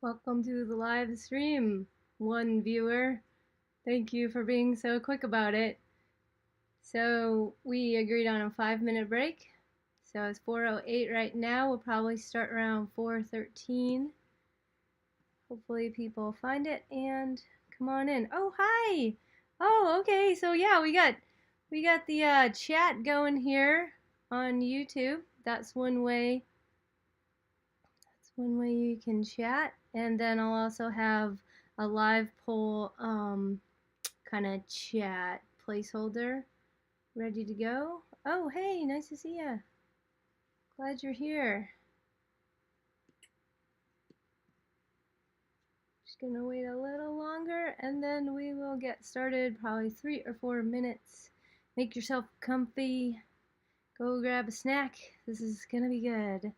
Welcome to the live stream, one viewer. Thank you for being so quick about it. So we agreed on a 5-minute break. So it's 4:08 right now. We'll probably start around 4:13. Hopefully people find it and come on in. Oh, hi. Oh, okay. So yeah, we got the chat going here on YouTube. That's one way. That's one way you can chat. And then I'll also have a live poll kind of chat placeholder ready to go. Oh, hey, nice to see you. Glad you're here. Just gonna wait a little longer and then we will get started, probably 3 or 4 minutes. Make yourself comfy. Go grab a snack. This is gonna be good.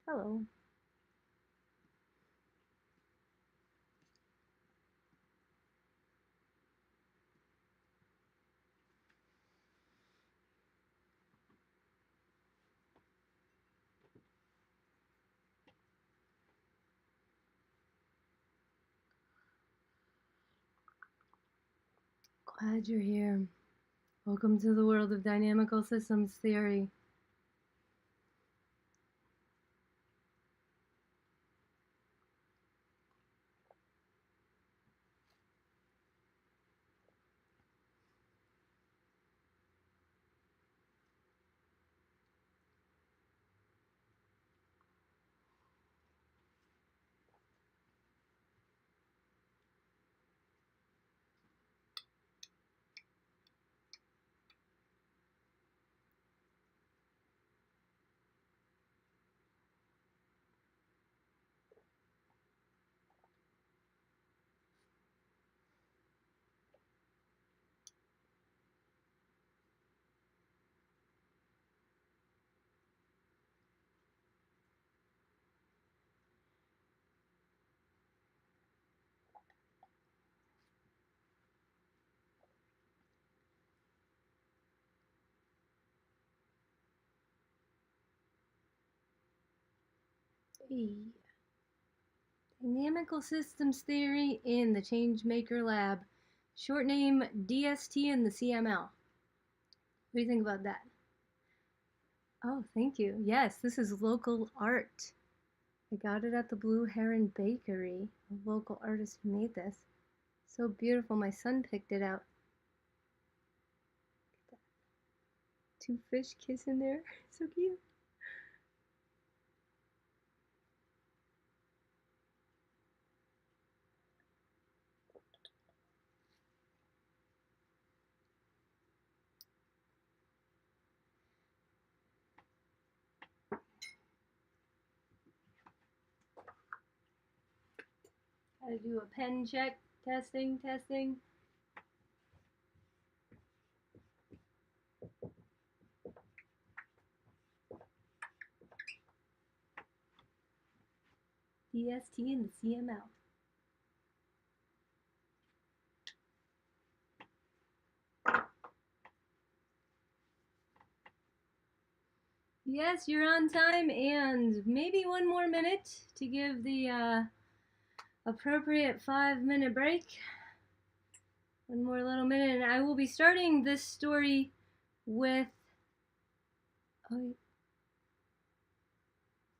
Hello. Glad you're here. Welcome to the world of dynamical systems theory. Hey. Dynamical Systems Theory in the Changemaker Lab. Short name DST in the CML. What do you think about that? Oh, thank you. Yes, this is local art. I got it at the Blue Heron Bakery. A local artist who made this. So beautiful. My son picked it out. Two fish kissing there. So cute. Gotta do a pen check. Testing, testing. DST in the CML. Yes, you're on time, and maybe one more minute to give the appropriate 5-minute break. One more little minute, and I will be starting this story with. Oh,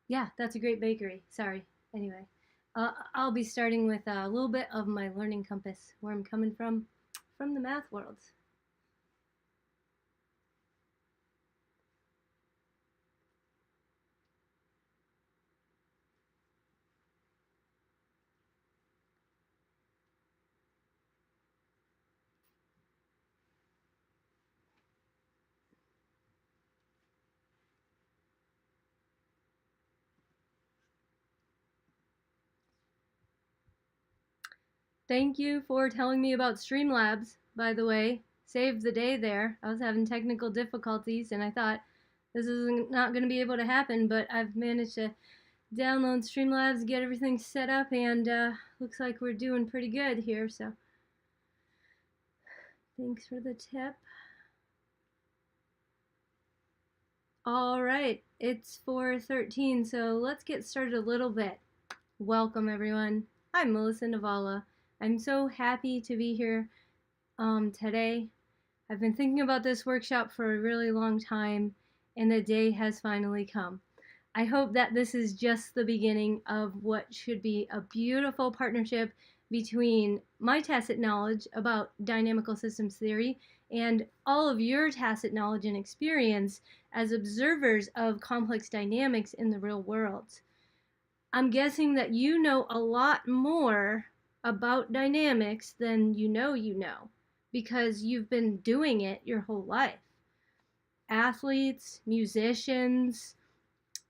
yeah, that's a great bakery. Sorry. Anyway, I'll be starting with a little bit of my learning compass, where I'm coming from the math world. Thank you for telling me about Streamlabs, by the way. Saved the day there. I was having technical difficulties, and I thought this is not going to be able to happen, but I've managed to download Streamlabs, get everything set up, and looks like we're doing pretty good here, so thanks for the tip. All right, it's 4:13, so let's get started a little bit. Welcome, everyone. I'm Melissa Navala. I'm so happy to be here today. I've been thinking about this workshop for a really long time, and the day has finally come. I hope that this is just the beginning of what should be a beautiful partnership between my tacit knowledge about dynamical systems theory and all of your tacit knowledge and experience as observers of complex dynamics in the real world. I'm guessing that you know a lot more about dynamics than you know, because you've been doing it your whole life. Athletes, musicians,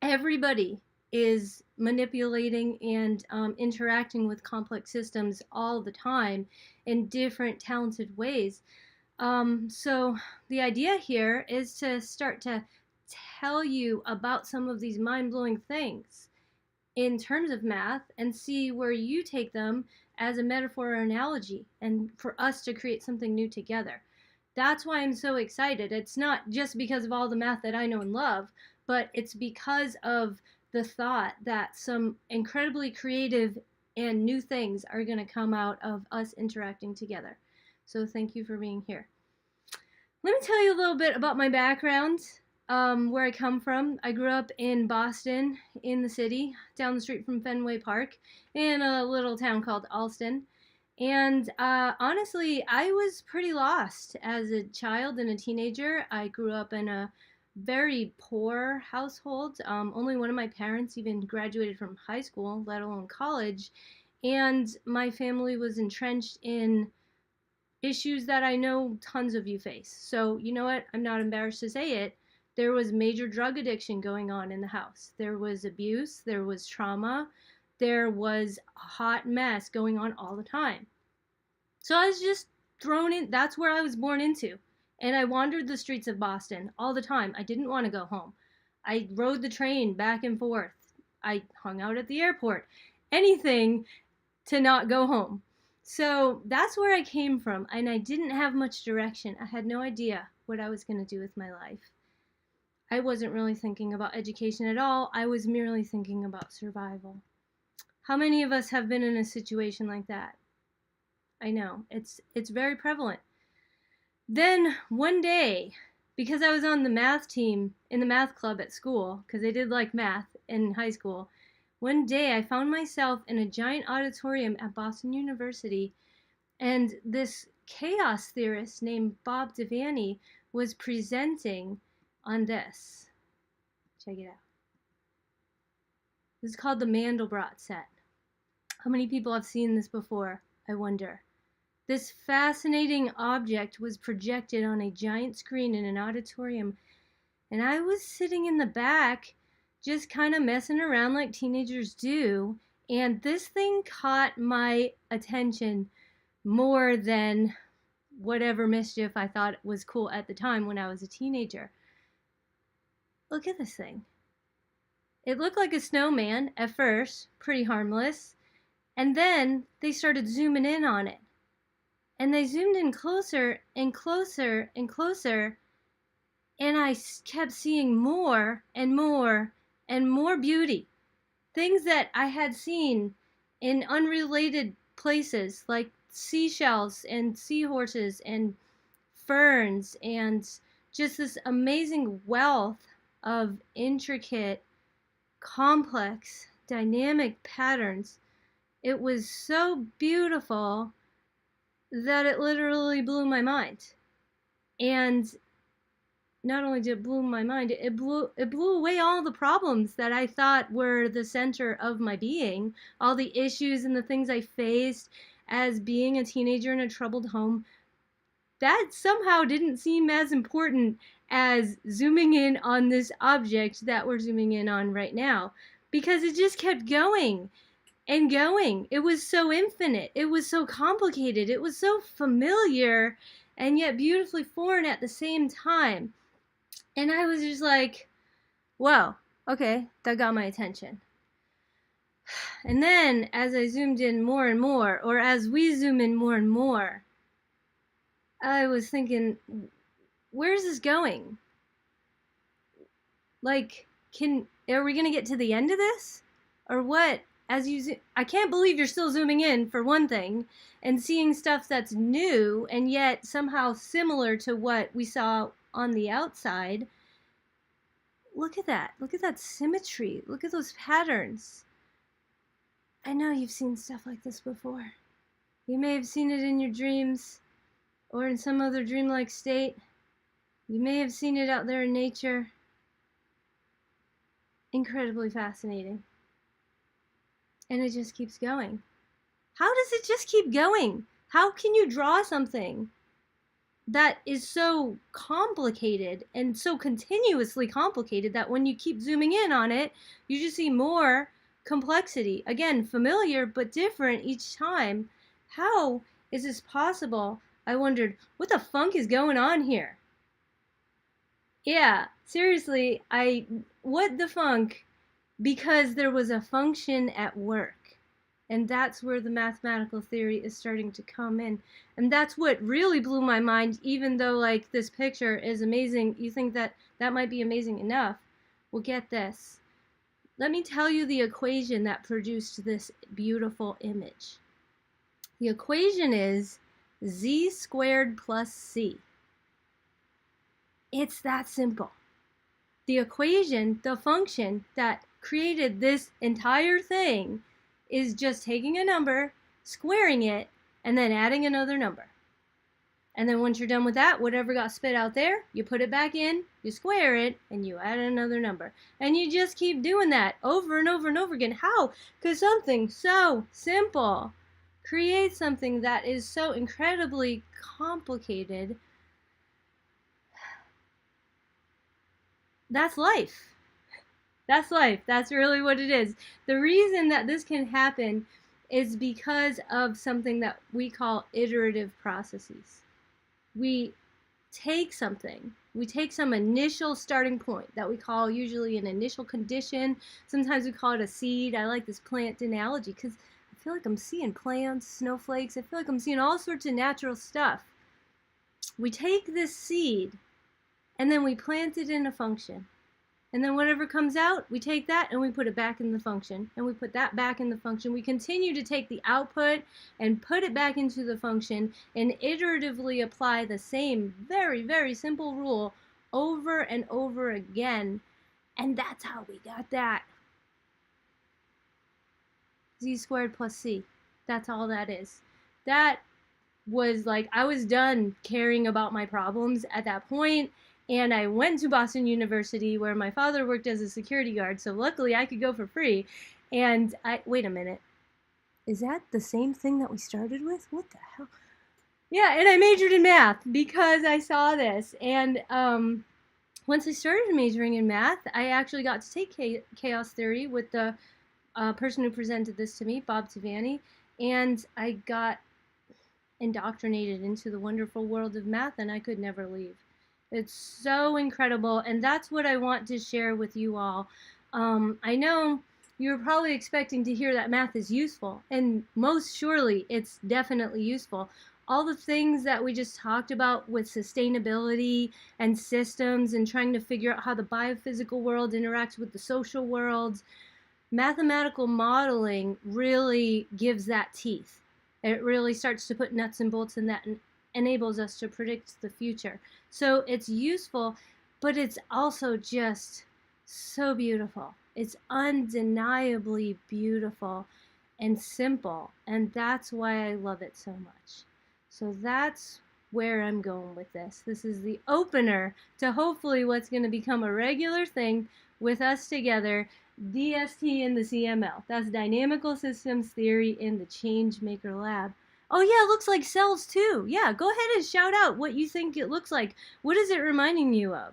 everybody is manipulating and interacting with complex systems all the time in different talented ways. So the idea here is to start to tell you about some of these mind-blowing things in terms of math and see where you take them as a metaphor or analogy, and for us to create something new together. That's why I'm so excited. It's not just because of all the math that I know and love, but it's because of the thought that some incredibly creative and new things are going to come out of us interacting together. So thank you for being here. Let me tell you a little bit about my background, where I come from. I grew up in Boston, in the city, down the street from Fenway Park, in a little town called Allston. And honestly, I was pretty lost as a child and a teenager. I grew up in a very poor household. Only one of my parents even graduated from high school, let alone college. And my family was entrenched in issues that I know tons of you face. So, you know what? I'm not embarrassed to say it. There was major drug addiction going on in the house. There was abuse, there was trauma, there was a hot mess going on all the time. So I was just thrown in. That's where I was born into. And I wandered the streets of Boston all the time. I didn't want to go home. I rode the train back and forth. I hung out at the airport. Anything to not go home. So that's where I came from, and I didn't have much direction. I had no idea what I was going to do with my life. I wasn't really thinking about education at all. I was merely thinking about survival. How many of us have been in a situation like that? I know, it's very prevalent. Then one day, because I was on the math team in the math club at school, because I did like math in high school, one day I found myself in a giant auditorium at Boston University, and this chaos theorist named Bob Devaney was presenting on this. Check it out. This is called the Mandelbrot set. How many people have seen this before, I wonder? This fascinating object was projected on a giant screen in an auditorium, and I was sitting in the back just kind of messing around like teenagers do, and this thing caught my attention more than whatever mischief I thought was cool at the time when I was a teenager. Look at this thing. It looked like a snowman at first, pretty harmless, and then they started zooming in on it. And they zoomed in closer and closer and closer, and I kept seeing more and more and more beauty. Things that I had seen in unrelated places, like seashells and seahorses and ferns, and just this amazing wealth of intricate, complex, dynamic patterns. It was so beautiful that it literally blew my mind. And not only did it blow my mind, it blew away all the problems that I thought were the center of my being, all the issues and the things I faced as being a teenager in a troubled home. That somehow didn't seem as important as zooming in on this object that we're zooming in on right now, because it just kept going and going. It was so infinite. It was so complicated. It was so familiar and yet beautifully foreign at the same time. And I was just like, whoa, okay, that got my attention. And then as I zoomed in more and more, or as we zoom in more and more, I was thinking, where's this going? Like, are we gonna get to the end of this, or what? I can't believe you're still zooming in for one thing, and seeing stuff that's new and yet somehow similar to what we saw on the outside. Look at that. Look at that symmetry. Look at those patterns. I know you've seen stuff like this before. You may have seen it in your dreams or in some other dreamlike state. You may have seen it out there in nature. Incredibly fascinating. And it just keeps going. How does it just keep going? How can you draw something that is so complicated and so continuously complicated that when you keep zooming in on it, you just see more complexity? Again, familiar but different each time. How is this possible? I wondered, what the funk is going on here? Yeah, seriously, what the funk? Because there was a function at work. And that's where the mathematical theory is starting to come in. And that's what really blew my mind, even though like this picture is amazing. You think that that might be amazing enough. Well, get this. Let me tell you the equation that produced this beautiful image. The equation is z squared plus c. It's that simple. The equation, the function that created this entire thing, is just taking a number, squaring it, and then adding another number. And then once you're done with that, whatever got spit out there, you put it back in, you square it, and you add another number. And you just keep doing that over and over and over again. How? Because something so simple creates something that is so incredibly complicated. That's life. That's life. That's really what it is. The reason that this can happen is because of something that we call iterative processes. We take something, we take some initial starting point that we call usually an initial condition. Sometimes we call it a seed. I like this plant analogy because I feel like I'm seeing plants, snowflakes. I feel like I'm seeing all sorts of natural stuff. We take this seed and then we plant it in a function. And then whatever comes out, we take that and we put it back in the function. And we put that back in the function. We continue to take the output and put it back into the function and iteratively apply the same very, very simple rule over and over again. And that's how we got that. Z squared plus C. That's all that is. That was like, I was done caring about my problems at that point. And I went to Boston University where my father worked as a security guard, so luckily I could go for free. And wait a minute, is that the same thing that we started with? What the hell? Yeah, and I majored in math because I saw this. And once I started majoring in math, I actually got to take chaos theory with the person who presented this to me, Bob Tavani, and I got indoctrinated into the wonderful world of math, and I could never leave. It's so incredible, and that's what I want to share with you all. I know you're probably expecting to hear that math is useful, and most surely it's definitely useful. All the things that we just talked about with sustainability and systems and trying to figure out how the biophysical world interacts with the social world, mathematical modeling really gives that teeth. It really starts to put nuts and bolts in that and enables us to predict the future. So it's useful, but it's also just so beautiful. It's undeniably beautiful and simple, and that's why I love it so much. So that's where I'm going with this. This is the opener to hopefully what's going to become a regular thing with us together, DST in the CML. That's Dynamical Systems Theory in the Changemaker Lab. Oh yeah, it looks like cells too. Yeah, go ahead and shout out what you think it looks like. What is it reminding you of?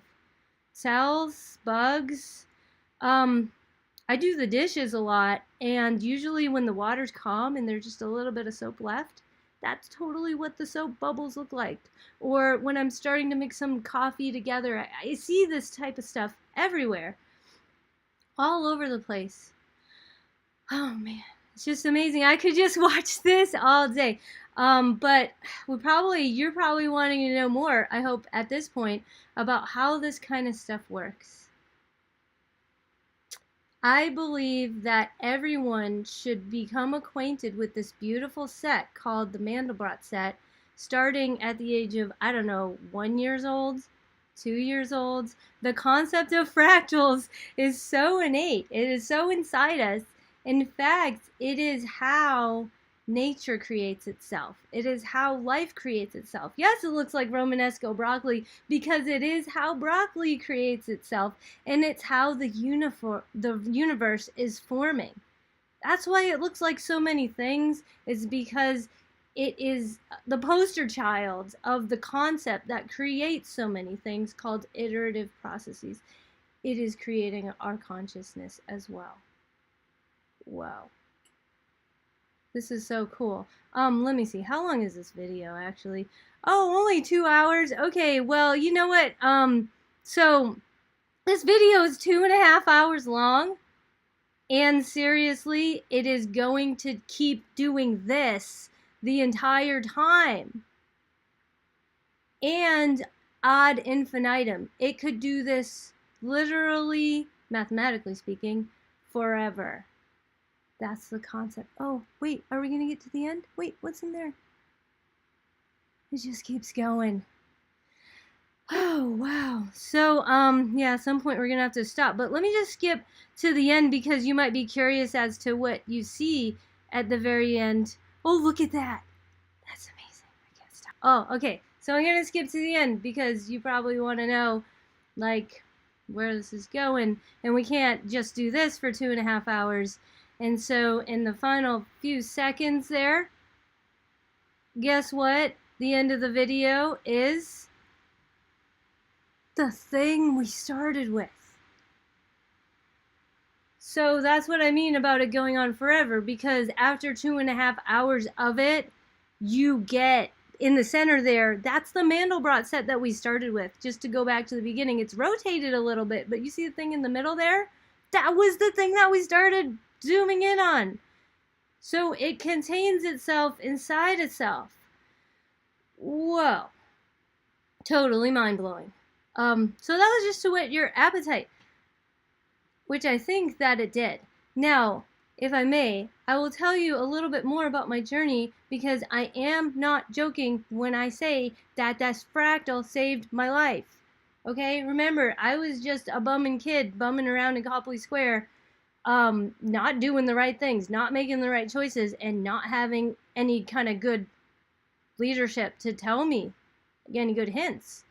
Cells, bugs? I do the dishes a lot, and usually when the water's calm and there's just a little bit of soap left, that's totally what the soap bubbles look like. Or when I'm starting to mix some coffee together, I see this type of stuff everywhere. All over the place. Oh man. It's just amazing. I could just watch this all day. But you're probably wanting to know more, I hope, at this point, about how this kind of stuff works. I believe that everyone should become acquainted with this beautiful set called the Mandelbrot set, starting at the age of, I don't know, 1 year old, 2 years old. The concept of fractals is so innate. It is so inside us. In fact, it is how nature creates itself. It is how life creates itself. Yes, it looks like Romanesco broccoli because it is how broccoli creates itself, and it's how the universe is forming. That's why it looks like so many things, is because it is the poster child of the concept that creates so many things called iterative processes. It is creating our consciousness as well. Wow. This is so cool. Let me see. How long is this video actually? Oh, only 2 hours. Okay, well, you know what? So this video is 2.5 hours long. And seriously, it is going to keep doing this the entire time. And ad infinitum. It could do this literally, mathematically speaking, forever. That's the concept. Oh, wait, are we going to get to the end? Wait, what's in there? It just keeps going. Oh, wow. So, yeah, at some point we're going to have to stop. But let me just skip to the end because you might be curious as to what you see at the very end. Oh, look at that. That's amazing. I can't stop. Oh, okay. So I'm going to skip to the end because you probably want to know, like, where this is going. And we can't just do this for 2.5 hours. And so in the final few seconds there, guess what? The end of the video is the thing we started with. So that's what I mean about it going on forever, because after 2.5 hours of it, you get in the center there, that's the Mandelbrot set that we started with. Just to go back to the beginning, it's rotated a little bit, but you see the thing in the middle there? That was the thing that we started zooming in on. So it contains itself inside itself. Whoa. Totally mind-blowing. So that was just to whet your appetite, which I think that it did. Now, if I may, I will tell you a little bit more about my journey, because I am not joking when I say that this fractal saved my life. Okay, remember, I was just a bumming kid bumming around in Copley Square, not doing the right things, not making the right choices, and not having any kind of good leadership to tell me any good hints.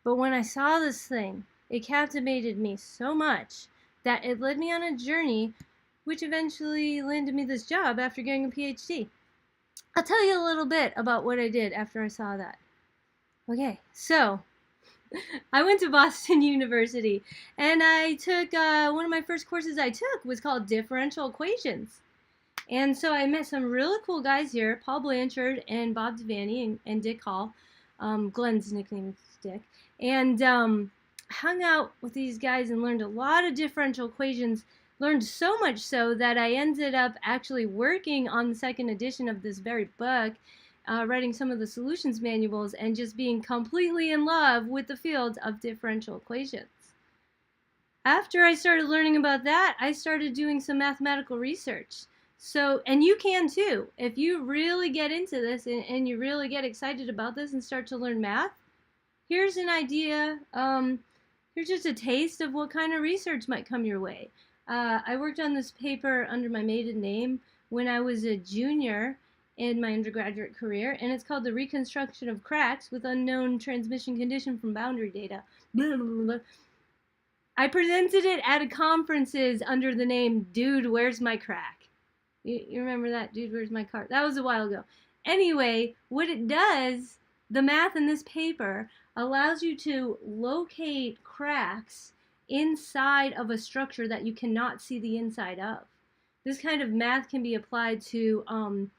But when I saw this thing, it captivated me so much that it led me on a journey which eventually landed me this job after getting a PhD. I'll tell you a little bit about what I did after I saw that. Okay, so I went to Boston University, and I took, one of my first courses I took was called Differential Equations. And so I met some really cool guys here, Paul Blanchard and Bob Devaney and Dick Hall. Glenn's nickname is Dick. And hung out with these guys and learned a lot of differential equations. Learned so much so that I ended up actually working on the second edition of this very book, writing some of the solutions manuals, and just being completely in love with the field of differential equations. After I started learning about that, I started doing some mathematical research. So, and you can too. If you really get into this and you really get excited about this and start to learn math, here's an idea. Here's just a taste of what kind of research might come your way. I worked on this paper under my maiden name when I was a junior in my undergraduate career, and it's called The Reconstruction of Cracks with Unknown Transmission Condition from Boundary Data. Blah, blah, blah. I presented it at conferences under the name Dude, Where's My Crack? You remember that? Dude, Where's My Cart? That was a while ago. Anyway, what it does, the math in this paper allows you to locate cracks inside of a structure that you cannot see the inside of. This kind of math can be applied to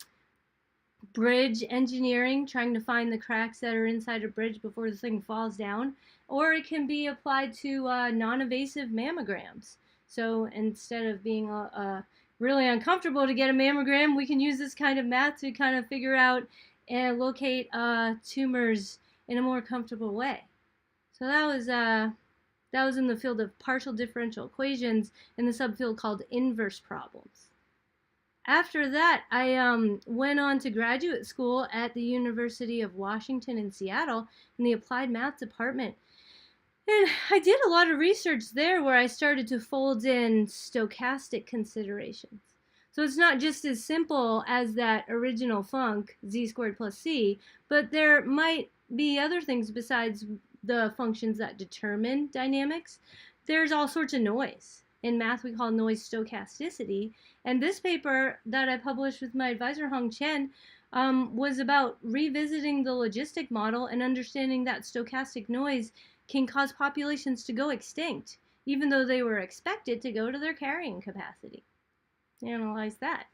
bridge engineering, trying to find the cracks that are inside a bridge before the thing falls down, or it can be applied to non-invasive mammograms. So instead of being really uncomfortable to get a mammogram, we can use this kind of math to kind of figure out and locate tumors in a more comfortable way. So that was That was in the field of partial differential equations in the subfield called inverse problems. After that, I went on to graduate school at the University of Washington in Seattle in the Applied Math Department. And I did a lot of research there where I started to fold in stochastic considerations. So it's not just as simple as that original func, z squared plus c, but there might be other things besides the functions that determine dynamics. There's all sorts of noise. In math, we call noise stochasticity. And this paper that I published with my advisor, Hong Chen, was about revisiting the logistic model and understanding that stochastic noise can cause populations to go extinct, even though they were expected to go to their carrying capacity. Analyze that.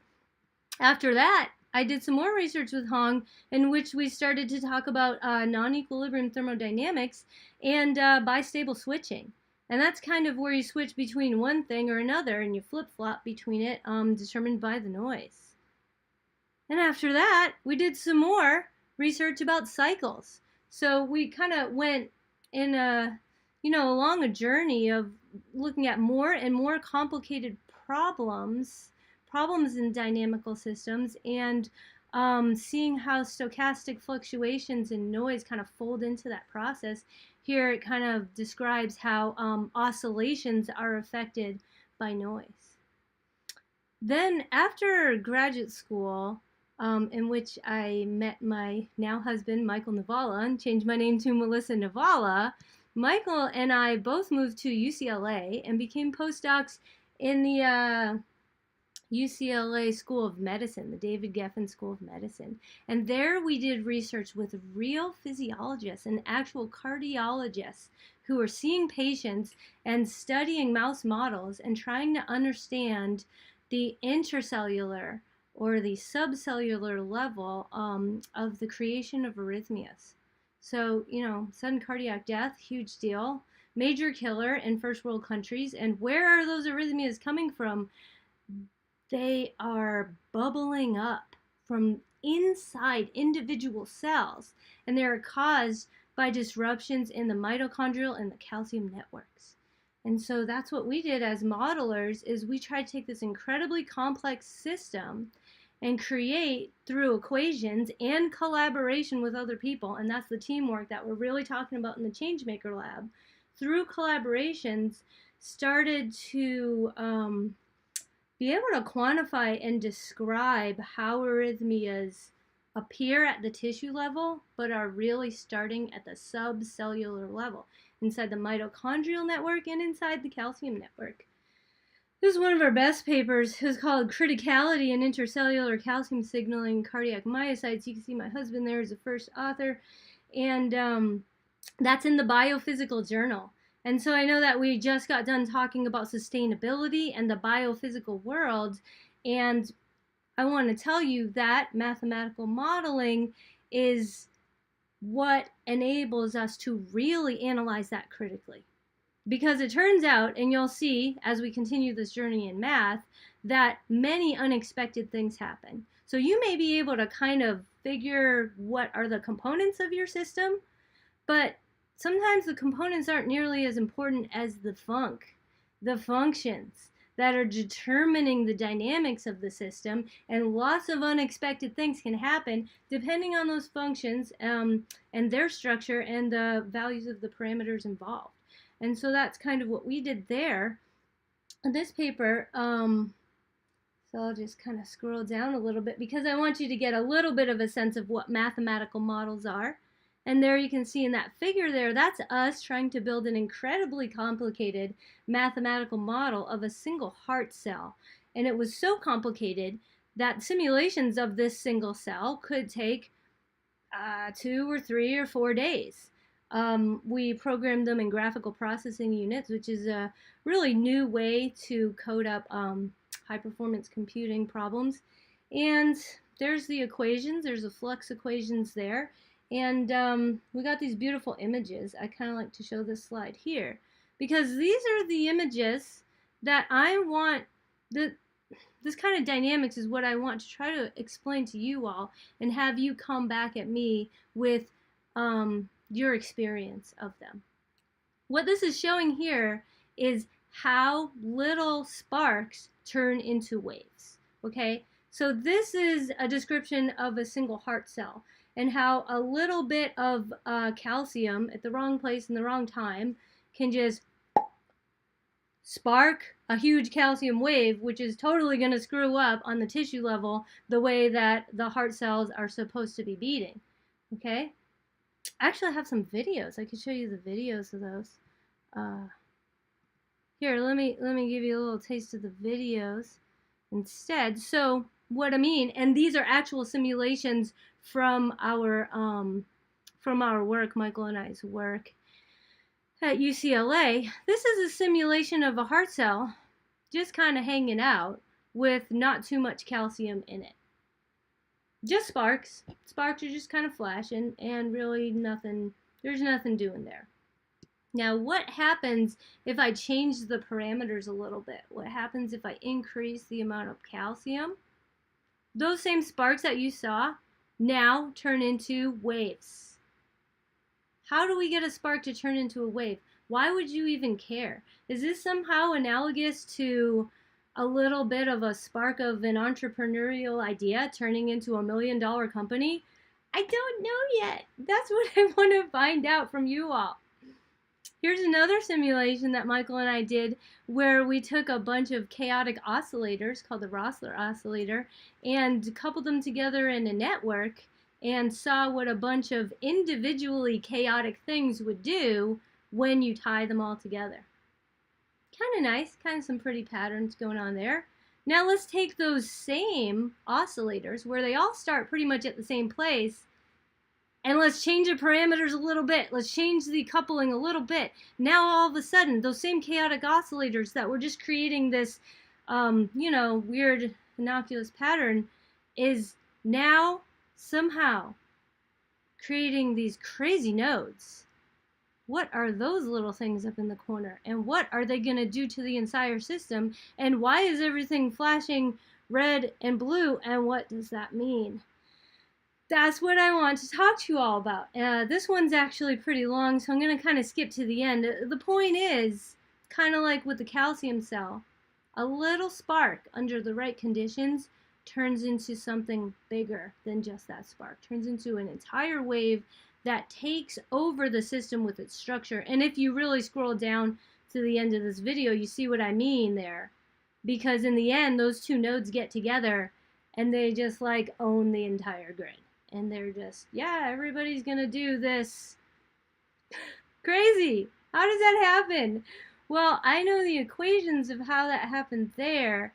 After that, I did some more research with Hong in which we started to talk about non-equilibrium thermodynamics and bistable switching. And that's kind of where you switch between one thing or another and you flip-flop between it, determined by the noise. And after that, we did some more research about cycles. So we kind of went in along a journey of looking at more and more complicated problems in dynamical systems, and seeing how stochastic fluctuations and noise kind of fold into that process. Here it kind of describes how oscillations are affected by noise. Then after graduate school, in which I met my now husband, Michael Navala, and changed my name to Melissa Navala, Michael and I both moved to UCLA and became postdocs in the UCLA School of Medicine, the David Geffen School of Medicine. And there we did research with real physiologists and actual cardiologists who were seeing patients and studying mouse models and trying to understand the intercellular or the subcellular level of the creation of arrhythmias. So, sudden cardiac death, huge deal, major killer in first world countries. And where are those arrhythmias coming from? They are bubbling up from inside individual cells, and they are caused by disruptions in the mitochondrial and the calcium networks. And so that's what we did as modelers, is we tried to take this incredibly complex system and create, through equations and collaboration with other people, and that's the teamwork that we're really talking about in the Changemaker Lab, through collaborations, started to be able to quantify and describe how arrhythmias appear at the tissue level, but are really starting at the subcellular level, inside the mitochondrial network and inside the calcium network. This is one of our best papers. It's called Criticality in Intercellular Calcium Signaling Cardiac Myocytes. You can see my husband there is the first author, and that's in the Biophysical Journal. And so I know that we just got done talking about sustainability and the biophysical world, and I want to tell you that mathematical modeling is what enables us to really analyze that critically. Because it turns out, and you'll see as we continue this journey in math, that many unexpected things happen. So you may be able to kind of figure what are the components of your system, but sometimes the components aren't nearly as important as the functions that are determining the dynamics of the system, and lots of unexpected things can happen depending on those functions and their structure and the values of the parameters involved. And so that's kind of what we did there. In this paper, so I'll just kind of scroll down a little bit because I want you to get a little bit of a sense of what mathematical models are. And there you can see in that figure there, that's us trying to build an incredibly complicated mathematical model of a single heart cell. And it was so complicated that simulations of this single cell could take 2 or 3 or 4 days. We programmed them in graphical processing units, which is a really new way to code up high-performance computing problems. And there's the equations. There's the flux equations there. And we got these beautiful images. I kind of like to show this slide here because these are the images that I want. This kind of dynamics is what I want to try to explain to you all and have you come back at me with your experience of them. What this is showing here is how little sparks turn into waves, okay? So this is a description of a single heart cell and how a little bit of calcium at the wrong place in the wrong time can just spark a huge calcium wave, which is totally going to screw up on the tissue level the way that the heart cells are supposed to be beating, okay? Actually, I have some videos. I could show you the videos of those. Here, let me give you a little taste of the videos instead. So what I mean, and these are actual simulations from our work, Michael and I's work at UCLA. This is a simulation of a heart cell just kind of hanging out with not too much calcium in it. Just sparks. Sparks are just kind of flashing and really nothing, there's nothing doing there. Now, what happens if I change the parameters a little bit? What happens if I increase the amount of calcium? Those same sparks that you saw now turn into waves. How do we get a spark to turn into a wave? Why would you even care? Is this somehow analogous to a little bit of a spark of an entrepreneurial idea turning into $1 million company? I don't know yet. That's what I want to find out from you all. Here's another simulation that Michael and I did where we took a bunch of chaotic oscillators called the Rossler oscillator and coupled them together in a network and saw what a bunch of individually chaotic things would do when you tie them all together. Kind of nice, kind of some pretty patterns going on there. Now let's take those same oscillators where they all start pretty much at the same place, and let's change the parameters a little bit. Let's change the coupling a little bit. Now all of a sudden, those same chaotic oscillators that were just creating this, weird innocuous pattern is now somehow creating these crazy nodes. What are those little things up in the corner? And what are they going to do to the entire system? And why is everything flashing red and blue? And what does that mean? That's what I want to talk to you all about. This one's actually pretty long, so I'm going to kind of skip to the end. The point is, kind of like with the calcium cell, a little spark under the right conditions turns into something bigger than just that spark. Turns into an entire wave that takes over the system with its structure. And if you really scroll down to the end of this video, you see what I mean there. Because in the end, those two nodes get together and they just like own the entire grid. And they're just, yeah, everybody's gonna do this. Crazy. How does that happen? Well, I know the equations of how that happened there,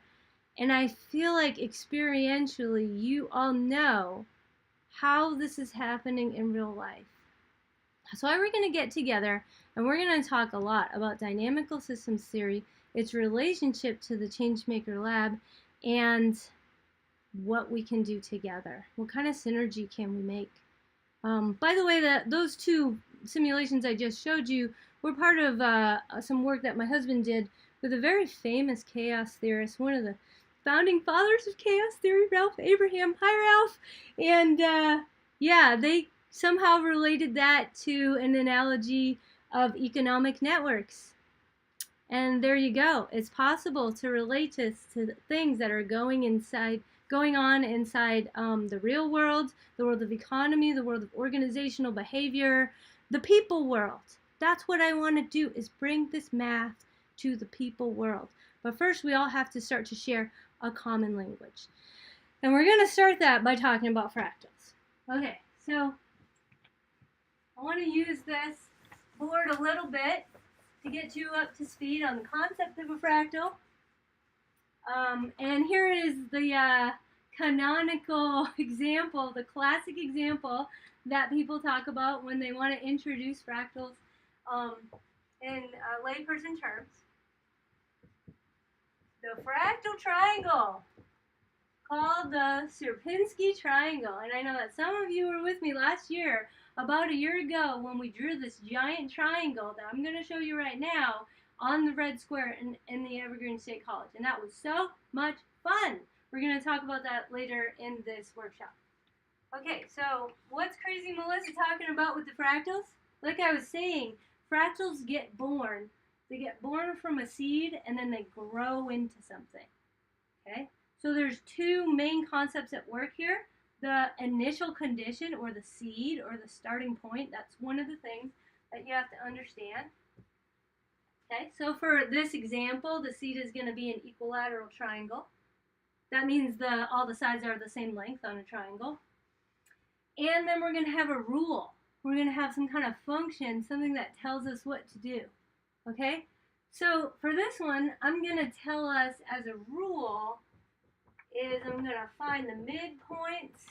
and I feel like experientially you all know how this is happening in real life. So we're going to get together and we're going to talk a lot about dynamical systems theory, its relationship to the Changemaker Lab, and what we can do together. What kind of synergy can we make? By the way, those two simulations I just showed you were part of some work that my husband did with a very famous chaos theorist, one of the founding fathers of chaos theory, Ralph Abraham. Hi, Ralph. And yeah, they somehow related that to an analogy of economic networks. And there you go. It's possible to relate to things that are going on inside the real world, the world of economy, the world of organizational behavior, the people world. That's what I want to do, is bring this math to the people world. But first, we all have to start to share a common language. And we're going to start that by talking about fractals. Okay, so I want to use this board a little bit to get you up to speed on the concept of a fractal. And here is the canonical example, the classic example that people talk about when they want to introduce fractals in layperson terms. The fractal triangle, called the Sierpinski triangle. And I know that some of you were with me last year, about a year ago, when we drew this giant triangle that I'm going to show you right now on the red square in the Evergreen State College. And that was so much fun. We're going to talk about that later in this workshop. Okay, so what's Crazy Melissa talking about with the fractals? Like I was saying, fractals get born. They get born from a seed and then they grow into something. Okay? So there's two main concepts at work here. The initial condition, or the seed, or the starting point, that's one of the things that you have to understand. Okay, so for this example, the seed is going to be an equilateral triangle. That means all the sides are the same length on a triangle. And then we're going to have a rule. We're going to have some kind of function, something that tells us what to do. Okay? So for this one, I'm going to tell us as a rule is I'm going to find the midpoints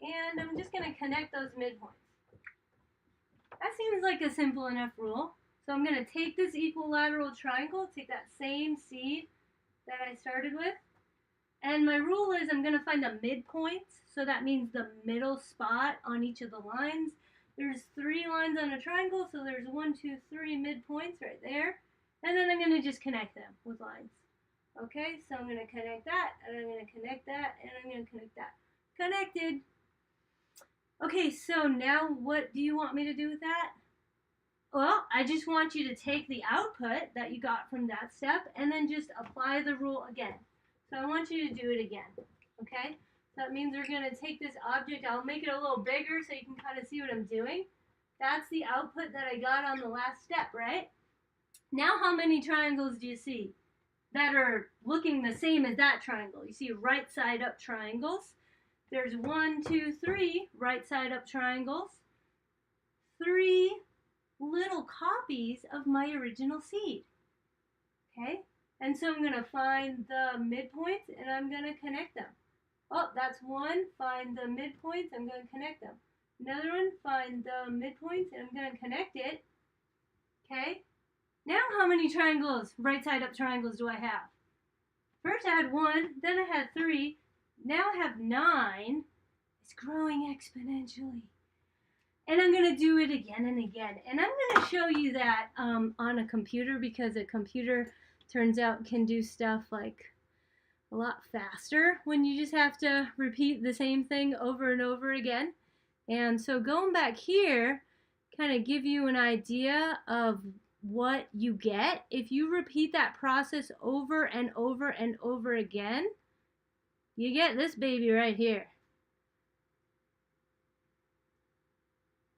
and I'm just going to connect those midpoints. That seems like a simple enough rule. So I'm going to take this equilateral triangle, take that same seed that I started with, and my rule is I'm going to find the midpoints. So that means the middle spot on each of the lines. There's 3 lines on a triangle, so there's 1, 2, 3 midpoints right there. And then I'm going to just connect them with lines. Okay, so I'm going to connect that, and I'm going to connect that, and I'm going to connect that. Connected. Okay, so now what do you want me to do with that? Well, I just want you to take the output that you got from that step and then just apply the rule again. So I want you to do it again. Okay? So that means we're going to take this object, I'll make it a little bigger so you can kind of see what I'm doing. That's the output that I got on the last step, right? Now how many triangles do you see that are looking the same as that triangle? You see right side up triangles. There's 1, 2, 3 right side up triangles. 3 little copies of my original seed. Okay? And so I'm going to find the midpoints and I'm going to connect them. Oh, that's one. Find the midpoints. I'm going to connect them. Another one. Find the midpoints and I'm going to connect it. Okay? Now how many triangles, right side up triangles, do I have? First I had 1, then I had 3, now I have 9. It's growing exponentially. And I'm going to do it again and again. And I'm going to show you that on a computer, because a computer, turns out, can do stuff like a lot faster when you just have to repeat the same thing over and over again. And so going back here, kind of give you an idea of what you get if you repeat that process over and over and over again. You get this baby right here.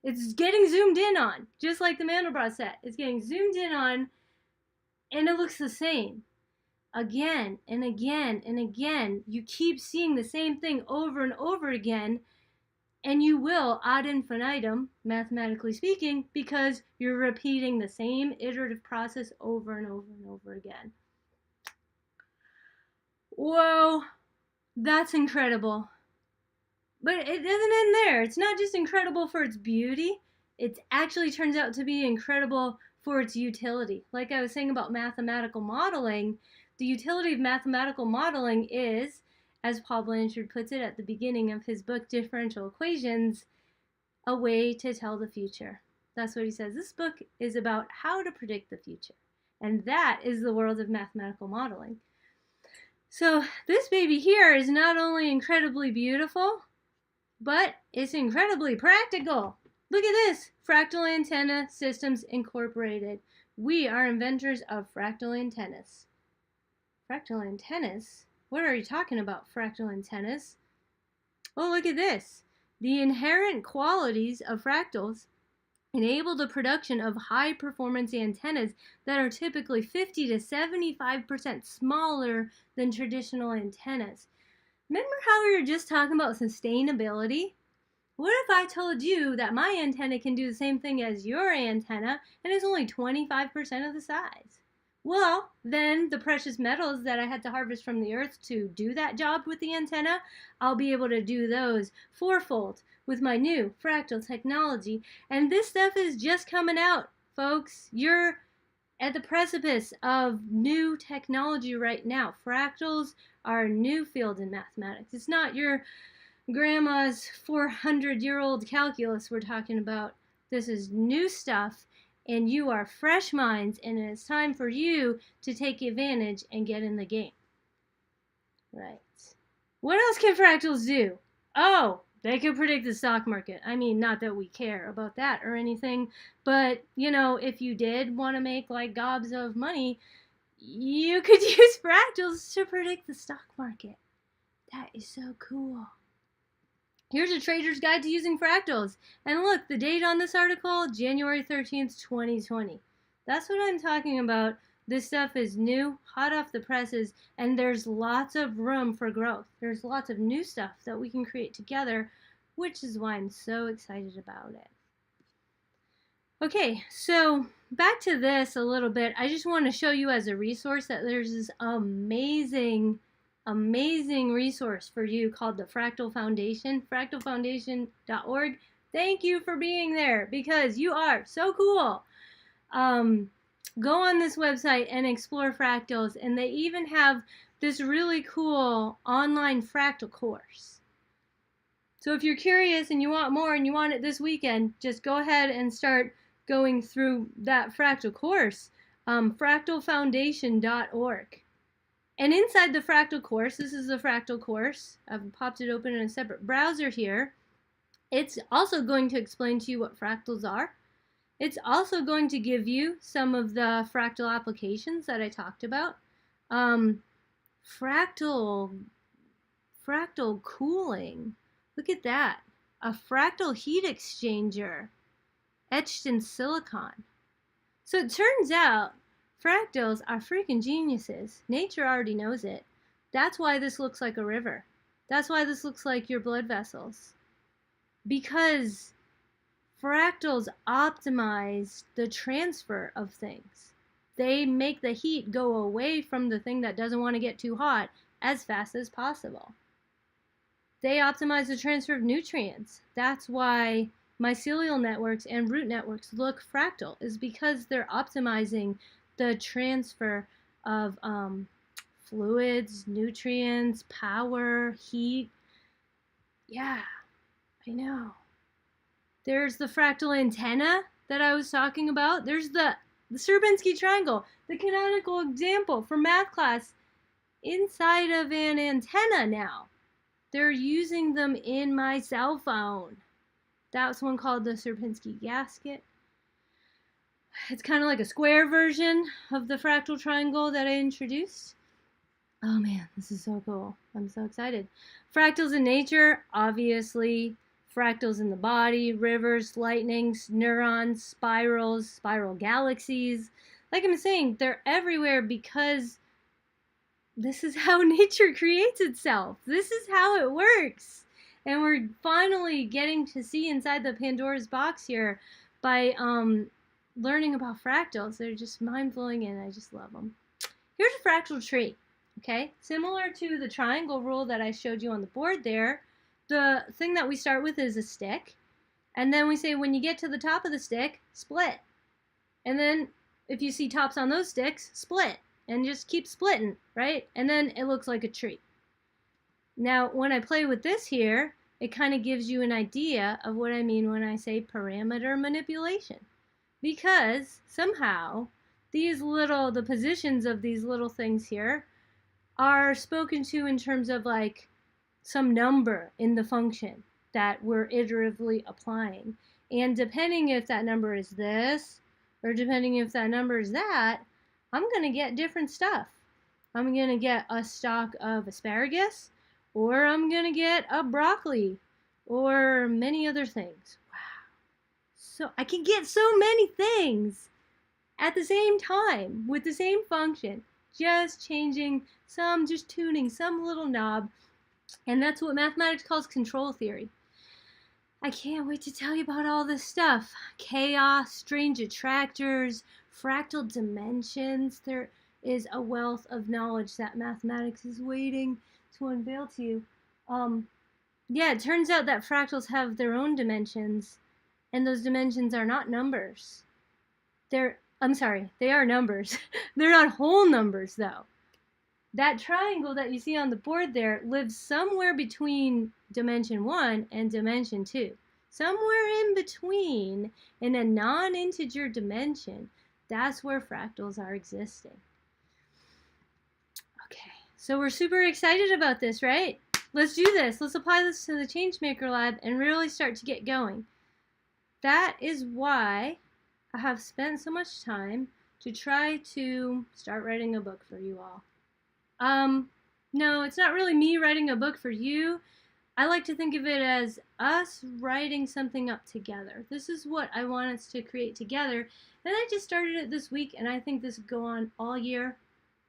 It's getting zoomed in on, just like the Mandelbrot set. It's getting zoomed in on, and it looks the same. Again and again and again. You keep seeing the same thing over and over again, and you will ad infinitum, mathematically speaking, because you're repeating the same iterative process over and over and over again. Whoa, that's incredible. But it doesn't end there. It's not just incredible for its beauty. It actually turns out to be incredible for its utility. Like I was saying about mathematical modeling, the utility of mathematical modeling is, as Paul Blanchard puts it at the beginning of his book, Differential Equations, a way to tell the future. That's what he says. This book is about how to predict the future. And that is the world of mathematical modeling. So this baby here is not only incredibly beautiful, but it's incredibly practical. Look at this. Fractal Antenna Systems Incorporated. We are inventors of fractal antennas. Fractal antennas? What are you talking about, fractal antennas? Oh, look at this. The inherent qualities of fractals enable the production of high-performance antennas that are typically 50 to 75% smaller than traditional antennas. Remember how we were just talking about sustainability? What if I told you that my antenna can do the same thing as your antenna and is only 25% of the size? Well, then the precious metals that I had to harvest from the earth to do that job with the antenna, I'll be able to do those fourfold with my new fractal technology. And this stuff is just coming out, folks. You're at the precipice of new technology right now. Fractals are a new field in mathematics. It's not your grandma's 400-year-old calculus we're talking about. This is new stuff, and you are fresh minds, and it's time for you to take advantage and get in the game. Right. What else can fractals do? Oh, They could predict the stock market. I mean, not that we care about that or anything, but, you know, if you did want to make like gobs of money, you could use fractals to predict the stock market. That is so cool. Here's a trader's guide to using fractals. And look, the date on this article, January 13th, 2020. That's what I'm talking about. This stuff is new, hot off the presses, and there's lots of room for growth. There's lots of new stuff that we can create together, which is why I'm so excited about it. Okay, so back to this a little bit. I just want to show you as a resource that there's this amazing resource for you called the Fractal Foundation, fractalfoundation.org. Thank you for being there because you are so cool. Go on this website and explore fractals, and they even have this really cool online fractal course. So if you're curious and you want more and you want it this weekend, just go ahead and start going through that fractal course, fractalfoundation.org. And inside the fractal course, this is the fractal course. I've popped it open in a separate browser here. It's also going to explain to you what fractals are. It's also going to give you some of the fractal applications that I talked about. Fractal cooling. Look at that. A fractal heat exchanger etched in silicon. So it turns out fractals are freaking geniuses. Nature already knows it. That's why this looks like a river. That's why this looks like your blood vessels. Because fractals optimize the transfer of things. They make the heat go away from the thing that doesn't want to get too hot as fast as possible. They optimize the transfer of nutrients. That's why mycelial networks and root networks look fractal, is because they're optimizing the transfer of fluids, nutrients, power, heat. Yeah, I know. There's the fractal antenna that I was talking about. There's the Sierpinski triangle, the canonical example for math class inside of an antenna now. They're using them in my cell phone. That's one called the Sierpinski gasket. It's kind of like a square version of the fractal triangle that I introduced. Oh man, this is so cool. I'm so excited. Fractals in nature, obviously. Fractals in the body, rivers, lightnings, neurons, spirals, spiral galaxies. Like I'm saying, they're everywhere because this is how nature creates itself. This is how it works. And we're finally getting to see inside the Pandora's box here by learning about fractals. They're just mind-blowing and I just love them. Here's a fractal tree, okay? Similar to the triangle rule that I showed you on the board there. The thing that we start with is a stick, and then we say when you get to the top of the stick, split. And then if you see tops on those sticks, split, and just keep splitting, right? And then it looks like a tree. Now, when I play with this here, it kind of gives you an idea of what I mean when I say parameter manipulation. Because somehow the positions of these little things here are spoken to in terms of like some number in the function that we're iteratively applying. And depending if that number is this, or depending if that number is that, I'm going to get different stuff. I'm going to get a stalk of asparagus, or I'm going to get a broccoli, or many other things. Wow. So I can get so many things at the same time with the same function, just changing some, just tuning some little knob. And that's what mathematics calls control theory. I can't wait to tell you about all this stuff. Chaos, strange attractors, fractal dimensions. There is a wealth of knowledge that mathematics is waiting to unveil to you. Yeah, it turns out that fractals have their own dimensions, and those dimensions are not numbers. They are numbers. They're not whole numbers, though. That triangle that you see on the board there lives somewhere between dimension 1 and dimension 2. Somewhere in between, in a non-integer dimension, that's where fractals are existing. Okay, so we're super excited about this, right? let's do this. Let's apply this to the Changemaker Lab and really start to get going. That is why I have spent so much time to try to start writing a book for you all. No, it's not really me writing a book for you. I like to think of it as us writing something up together. This is what I want us to create together. And I just started it this week, and I think this will go on all year,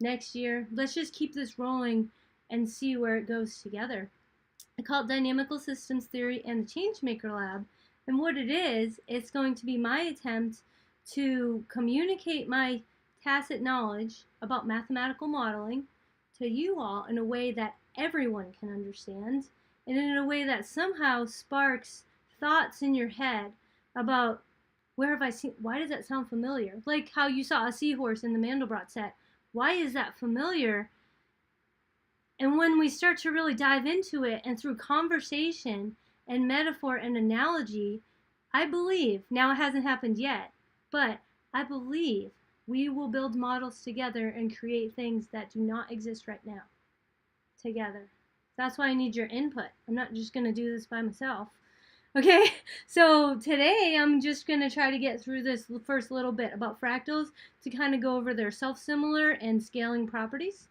next year. Let's just keep this rolling and see where it goes together. I call it Dynamical Systems Theory and the Changemaker Lab. And what it is, it's going to be my attempt to communicate my tacit knowledge about mathematical modeling to you all in a way that everyone can understand, and in a way that somehow sparks thoughts in your head about where have I seen, why does that sound familiar? Like how you saw a seahorse in the Mandelbrot set. Why is that familiar? And when we start to really dive into it, and through conversation and metaphor and analogy, I believe, now it hasn't happened yet, but I believe we will build models together and create things that do not exist right now together. That's why I need your input. I'm not just going to do this by myself. Okay, so today I'm just going to try to get through this first little bit about fractals to kind of go over their self-similar and scaling properties.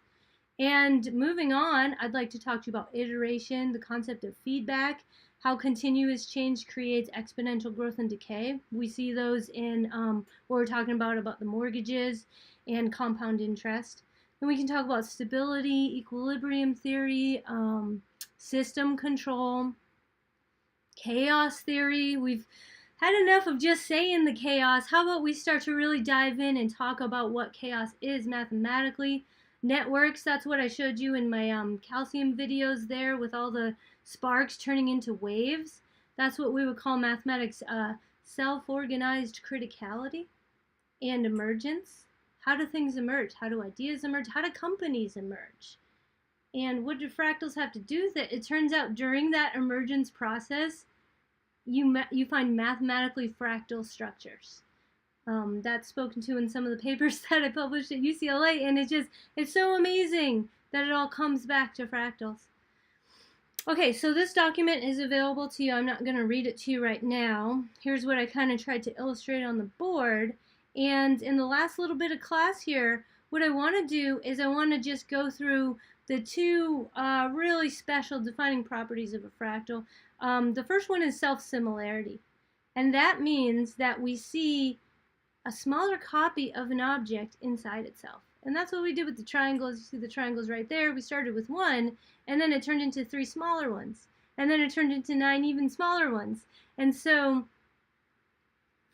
And moving on, I'd like to talk to you about iteration, the concept of feedback, how continuous change creates exponential growth and decay. We see those in what we're talking about the mortgages and compound interest. Then we can talk about stability, equilibrium theory, system control, chaos theory. We've had enough of just saying the chaos. How about we start to really dive in and talk about what chaos is mathematically? Networks, that's what I showed you in my calcium videos there with all the sparks turning into waves. That's what we would call mathematics self-organized criticality and emergence. How do things emerge? How do ideas emerge? How do companies emerge? And what do fractals have to do with it? It turns out during that emergence process, you find mathematically fractal structures. That's spoken to in some of the papers that I published at UCLA, and it's so amazing that it all comes back to fractals. Okay, so this document is available to you. I'm not going to read it to you right now. Here's what I kind of tried to illustrate on the board. And in the last little bit of class here, what I want to do is I want to just go through the two really special defining properties of a fractal. The first one is self-similarity. And that means that we see a smaller copy of an object inside itself. And that's what we did with the triangles. You see the triangles right there. We started with one, and then it turned into 3 smaller ones. And then it turned into 9 even smaller ones. And so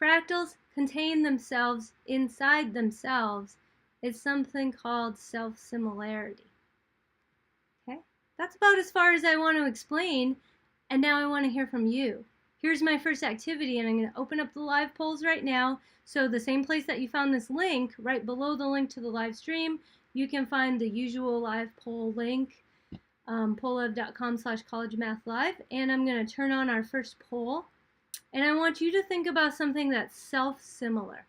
fractals contain themselves inside themselves. It's something called self-similarity. Okay? That's about as far as I want to explain. And now I want to hear from you. Here's my first activity, and I'm going to open up the live polls right now. So the same place that you found this link, right below the link to the live stream, you can find the usual live poll link, pollev.com/collegemathlive. And I'm going to turn on our first poll. And I want you to think about something that's self-similar.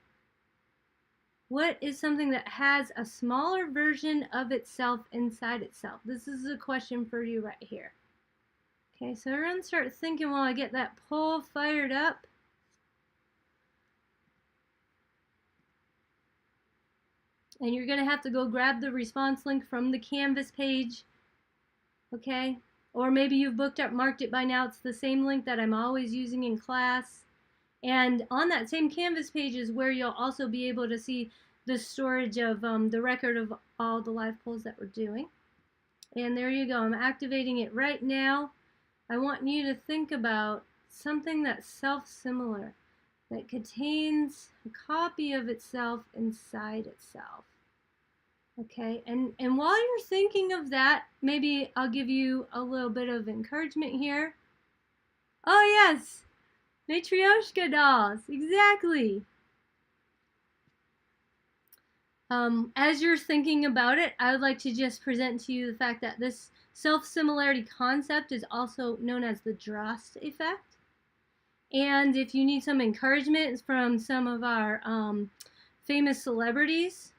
What is something that has a smaller version of itself inside itself? This is a question for you right here. Okay, so everyone start thinking while I get that poll fired up. And you're going to have to go grab the response link from the Canvas page. Okay? Or maybe you've marked it by now. It's the same link that I'm always using in class. And on that same Canvas page is where you'll also be able to see the storage of the record of all the live polls that we're doing. And there you go. I'm activating it right now. I want you to think about something that's self-similar, that contains a copy of itself inside itself. Okay, and while you're thinking of that, maybe I'll give you a little bit of encouragement here. Oh yes, Matryoshka dolls, exactly. As you're thinking about it, I would like to just present to you the fact that this self-similarity concept is also known as the Drost effect. And if you need some encouragement from some of our famous celebrities,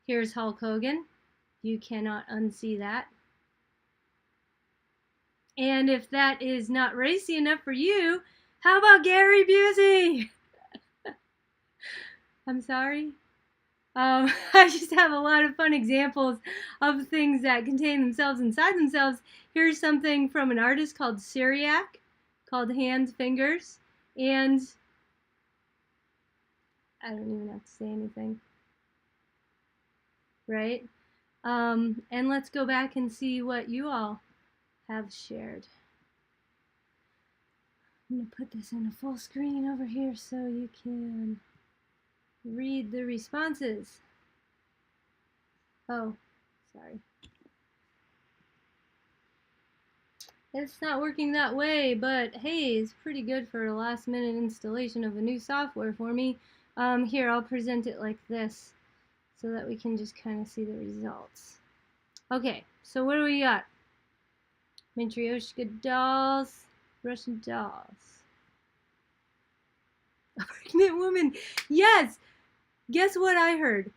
here's Hulk Hogan. You cannot unsee that. And if that is not racy enough for you, how about Gary Busey? I'm sorry. I just have a lot of fun examples of things that contain themselves inside themselves. Here's something from an artist called Syriac, called Hands, Fingers, and I don't even have to say anything, right? And let's go back and see what you all have shared. I'm going to put this in a full screen over here so you can read the responses. Oh, sorry. It's not working that way, but hey, it's pretty good for a last minute installation of a new software for me. Here, I'll present it like this so that we can just kind of see the results. Okay, so what do we got? Matryoshka dolls, Russian dolls. A pregnant woman. Yes! Guess what I heard?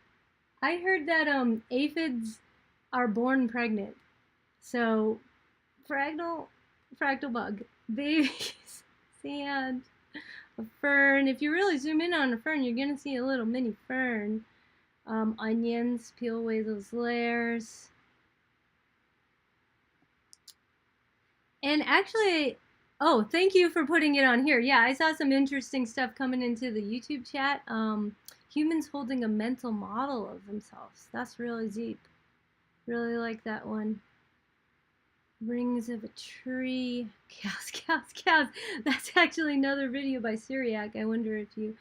I heard that aphids are born pregnant. So fractal bug, babies, sand, a fern. If you really zoom in on a fern, you're gonna see a little mini fern. Onions, peel away those layers. And actually, oh, thank you for putting it on here. Yeah, I saw some interesting stuff coming into the YouTube chat. Humans holding a mental model of themselves. That's really deep. Really like that one. Rings of a tree. Cows, cows, cows. That's actually another video by Syriac. I wonder if you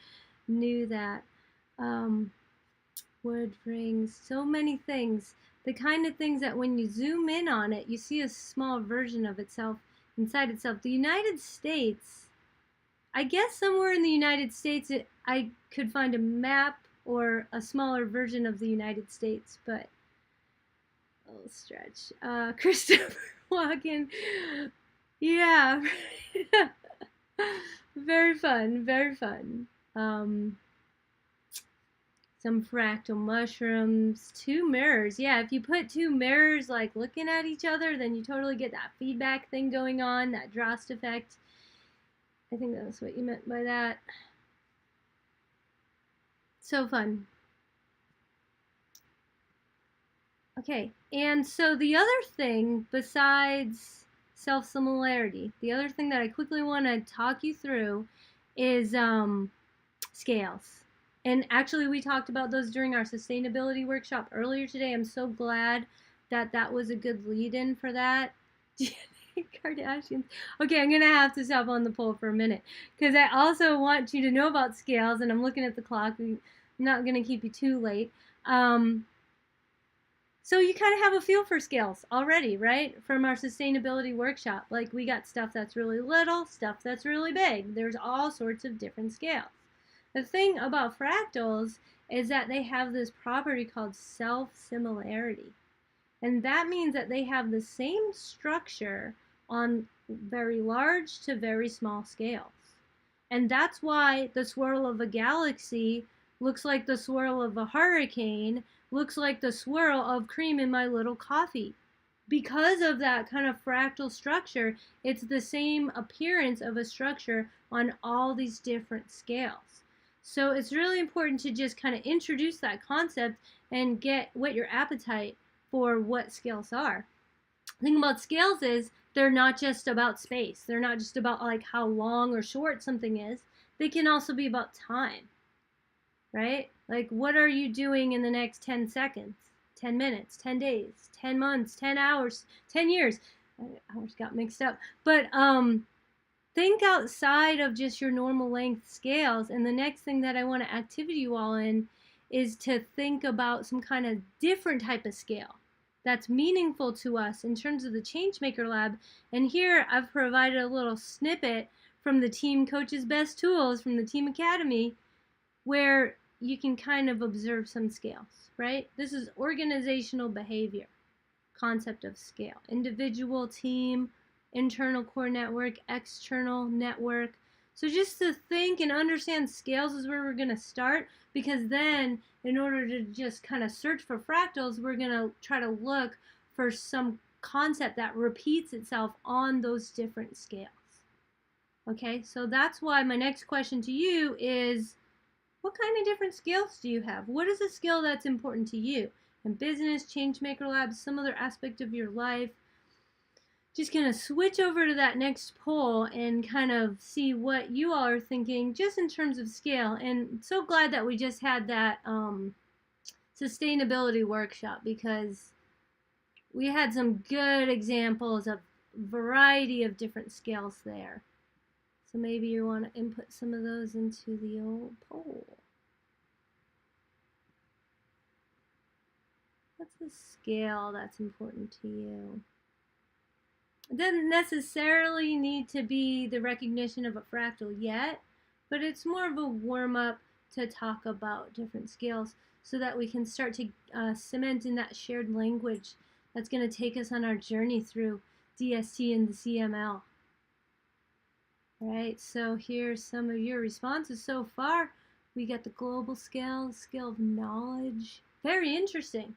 knew that. Wood rings. So many things. The kind of things that when you zoom in on it, you see a small version of itself inside itself. The United States, I guess somewhere in the United States I could find a map or a smaller version of the United States, but I'll stretch. Christopher Walken. Yeah. Very fun, very fun. Some fractal mushrooms, 2 mirrors. Yeah, if you put 2 mirrors like looking at each other, then you totally get that feedback thing going on, that Drost effect. I think that's what you meant by that. So fun. Okay, and so the other thing besides self-similarity, the other thing that I quickly want to talk you through is scales. And actually we talked about those during our sustainability workshop earlier today. I'm so glad that that was a good lead-in for that. Kardashians. Okay, I'm gonna have to stop on the poll for a minute because I also want you to know about scales, and I'm looking at the clock. I'm not gonna keep you too late. So you kind of have a feel for scales already, right? From our sustainability workshop. Like we got stuff that's really little, stuff that's really big. There's all sorts of different scales. The thing about fractals is that they have this property called self-similarity. And that means that they have the same structure on very large to very small scales. And that's why the swirl of a galaxy looks like the swirl of a hurricane, looks like the swirl of cream in my little coffee. Because of that kind of fractal structure, it's the same appearance of a structure on all these different scales. So it's really important to just kind of introduce that concept and whet your appetite for what scales are. The thing about scales is they're not just about space. They're not just about like how long or short something is. They can also be about time, right? Like what are you doing in the next 10 seconds, 10 minutes, 10 days, 10 months, 10 hours, 10 years. Hours got mixed up. But think outside of just your normal length scales. And the next thing that I want to activity you all in is to think about some kind of different type of scale that's meaningful to us in terms of the Changemaker Lab. And here I've provided a little snippet from the Team Coach's Best Tools from the Team Academy where you can kind of observe some scales, right? This is organizational behavior, concept of scale. Individual, team, internal core network, external network. So just to think and understand scales is where we're going to start, because then in order to just kind of search for fractals, we're going to try to look for some concept that repeats itself on those different scales. Okay, so that's why my next question to you is, what kind of different skills do you have? What is a skill that's important to you? In business, Changemaker Labs, some other aspect of your life? Just gonna switch over to that next poll and kind of see what you all are thinking just in terms of scale. And so glad that we just had that sustainability workshop, because we had some good examples of variety of different scales there. So maybe you want to input some of those into the old poll. What's the scale that's important to you? It doesn't necessarily need to be the recognition of a fractal yet, but it's more of a warm-up to talk about different scales so that we can start to cement in that shared language that's going to take us on our journey through DST and the CML. All right, so here's some of your responses so far. We got the global scale, the scale of knowledge. Very interesting.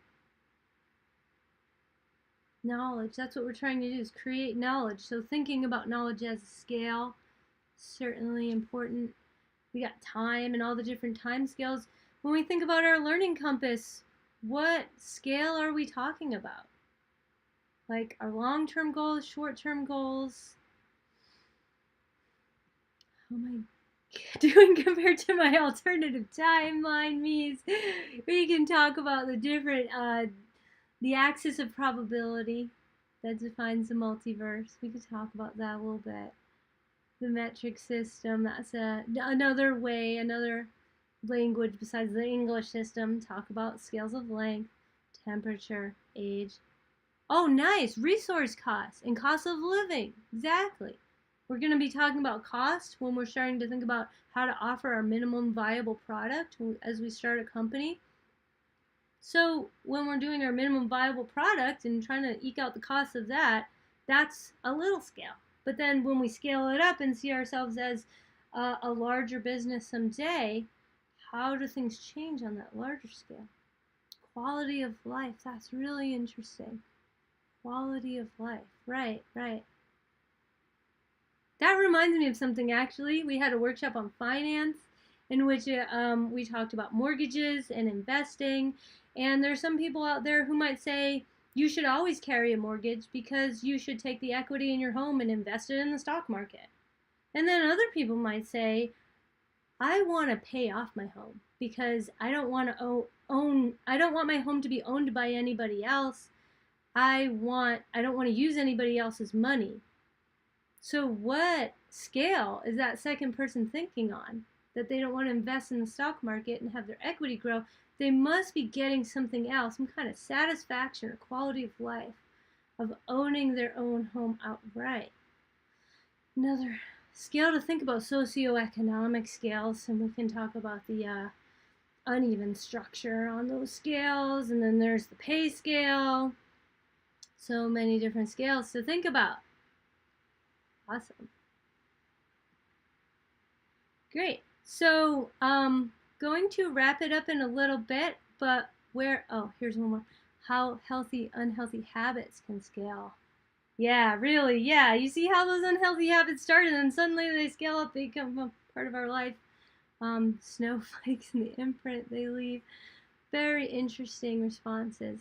Knowledge, that's what we're trying to do, is create knowledge. So thinking about knowledge as a scale, certainly important. We got time and all the different time scales. When we think about our learning compass, what scale are we talking about? Like our long-term goals, short-term goals. How am I doing compared to my alternative timeline means? We can talk about the different the axis of probability that defines the multiverse. We could talk about that a little bit. The metric system, that's another way, another language besides the English system. Talk about scales of length, temperature, age. Oh, nice! Resource costs and cost of living. Exactly. We're going to be talking about cost when we're starting to think about how to offer our minimum viable product as we start a company. So when we're doing our minimum viable product and trying to eke out the cost of that, that's a little scale. But then when we scale it up and see ourselves as a larger business someday, how do things change on that larger scale? Quality of life, that's really interesting. Quality of life, right. That reminds me of something, actually. We had a workshop on finance in which we talked about mortgages and investing. And there's some people out there who might say you should always carry a mortgage because you should take the equity in your home and invest it in the stock market. And then other people might say, I want to pay off my home because I don't want my home to be owned by anybody else. I don't want to use anybody else's money. So what scale is that second person thinking on? That they don't want to invest in the stock market and have their equity grow. They must be getting something else, some kind of satisfaction or quality of life of owning their own home outright. Another scale to think about, socioeconomic scales, and we can talk about the uneven structure on those scales, and then there's the pay scale. So many different scales to think about. Awesome. Great. So going to wrap it up in a little bit, but here's one more. How healthy, unhealthy habits can scale. Yeah, really, yeah. You see how those unhealthy habits started and suddenly they scale up, they become a part of our life. Snowflakes and the imprint they leave. Very interesting responses.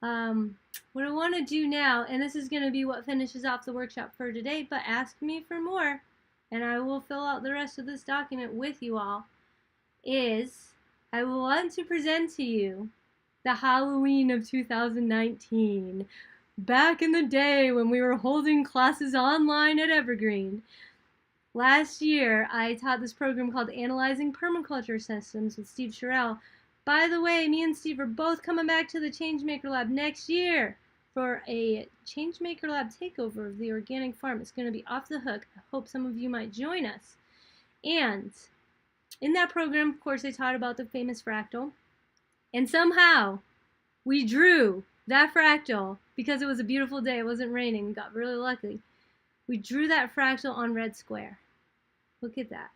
What I want to do now, and this is going to be what finishes off the workshop for today, but ask me for more, and I will fill out the rest of this document with you all, is I want to present to you the Halloween of 2019. Back in the day when we were holding classes online at Evergreen. Last year, I taught this program called Analyzing Permaculture Systems with Steve Sherrill. By the way, me and Steve are both coming back to the Changemaker Lab next year for a Changemaker Lab takeover of the organic farm. It's going to be off the hook. I hope some of you might join us. And in that program, of course, I taught about the famous fractal. And somehow, we drew that fractal, because it was a beautiful day, it wasn't raining, we got really lucky. We drew that fractal on red square. Look at that.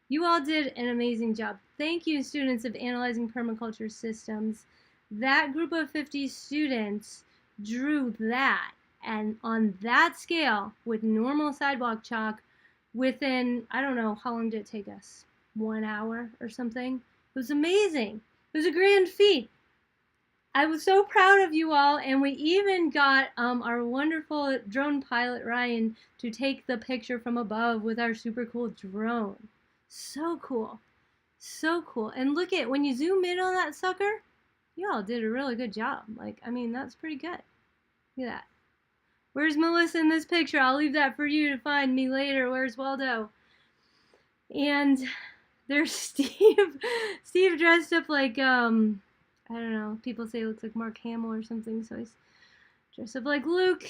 You all did an amazing job. Thank you, students of Analyzing Permaculture Systems. That group of 50 students drew that, and on that scale with normal sidewalk chalk within, I don't know, how long did it take us? 1 hour or something? It was amazing. It was a grand feat. I was so proud of you all, and we even got our wonderful drone pilot Ryan to take the picture from above with our super cool drone. So cool. So cool. And look at, when you zoom in on that sucker, you all did a really good job. Like, I mean, that's pretty good. Look at that. Where's Melissa in this picture? I'll leave that for you to find me later. Where's Waldo? And there's Steve. Steve dressed up like, I don't know, people say it looks like Mark Hamill or something, so he's dressed up like Luke.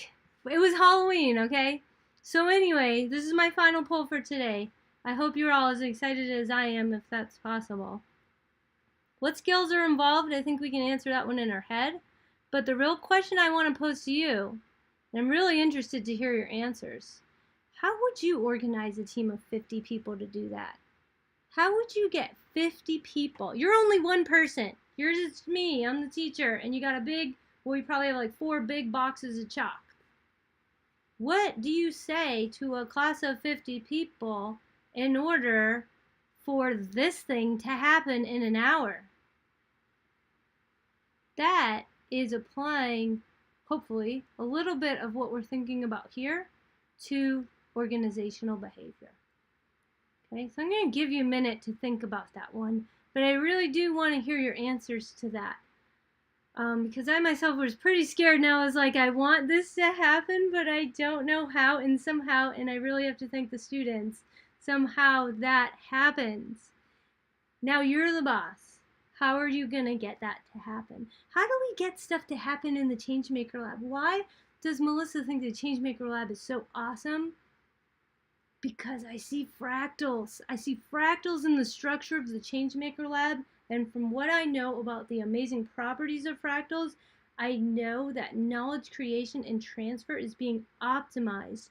It was Halloween, okay? So anyway, this is my final poll for today. I hope you're all as excited as I am, if that's possible. What skills are involved? I think we can answer that one in our head. But the real question I want to pose to you, and I'm really interested to hear your answers. How would you organize a team of 50 people to do that? How would you get 50 people? You're only one person. Yours is me, I'm the teacher, and you got a big, well, you probably have like 4 big boxes of chalk. What do you say to a class of 50 people in order for this thing to happen in an hour? That is applying, hopefully, a little bit of what we're thinking about here to organizational behavior. Okay, so I'm going to give you a minute to think about that one, but I really do want to hear your answers to that. Because I myself was pretty scared, and I was like, I want this to happen, but I don't know how, and somehow, and I really have to thank the students, somehow that happens. Now you're the boss. How are you going to get that to happen? How do we get stuff to happen in the Changemaker Lab? Why does Melissa think the Changemaker Lab is so awesome? Because I see fractals. I see fractals in the structure of the Changemaker Lab, and from what I know about the amazing properties of fractals, I know that knowledge creation and transfer is being optimized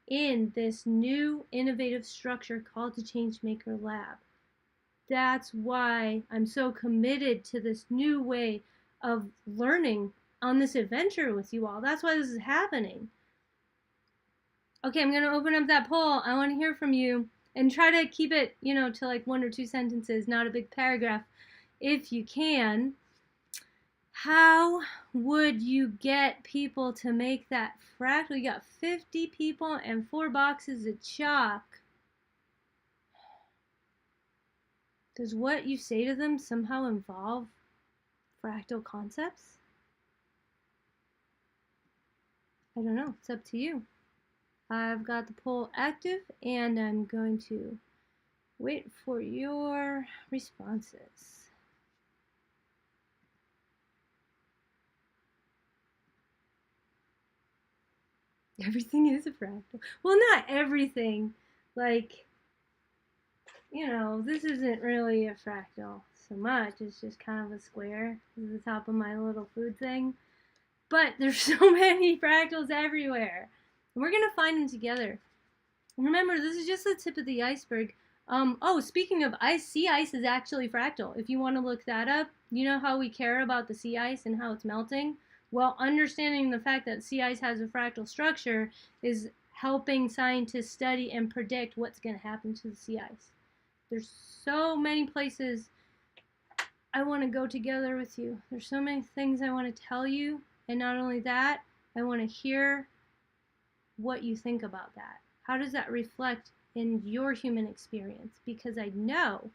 in this new innovative structure called the Changemaker Lab. That's why I'm so committed to this new way of learning on this adventure with you all. That's why this is happening. Okay, I'm going to open up that poll. I want to hear from you, and try to keep it, to like 1 or 2 sentences, not a big paragraph, if you can. How would you get people to make that fractal? You got 50 people and 4 boxes of chalk. Does what you say to them somehow involve fractal concepts? I don't know. It's up to you. I've got the poll active, and I'm going to wait for your responses. Everything is a fractal. Well, not everything. Like, this isn't really a fractal so much. It's just kind of a square. This is the top of my little food thing. But there's so many fractals everywhere. And we're going to find them together. Remember, this is just the tip of the iceberg. Oh, speaking of ice, sea ice is actually fractal. If you want to look that up, you know how we care about the sea ice and how it's melting? Well, understanding the fact that sea ice has a fractal structure is helping scientists study and predict what's going to happen to the sea ice. There's so many places I want to go together with you. There's so many things I want to tell you, and not only that, I want to hear what you think about that. How does that reflect in your human experience? Because I know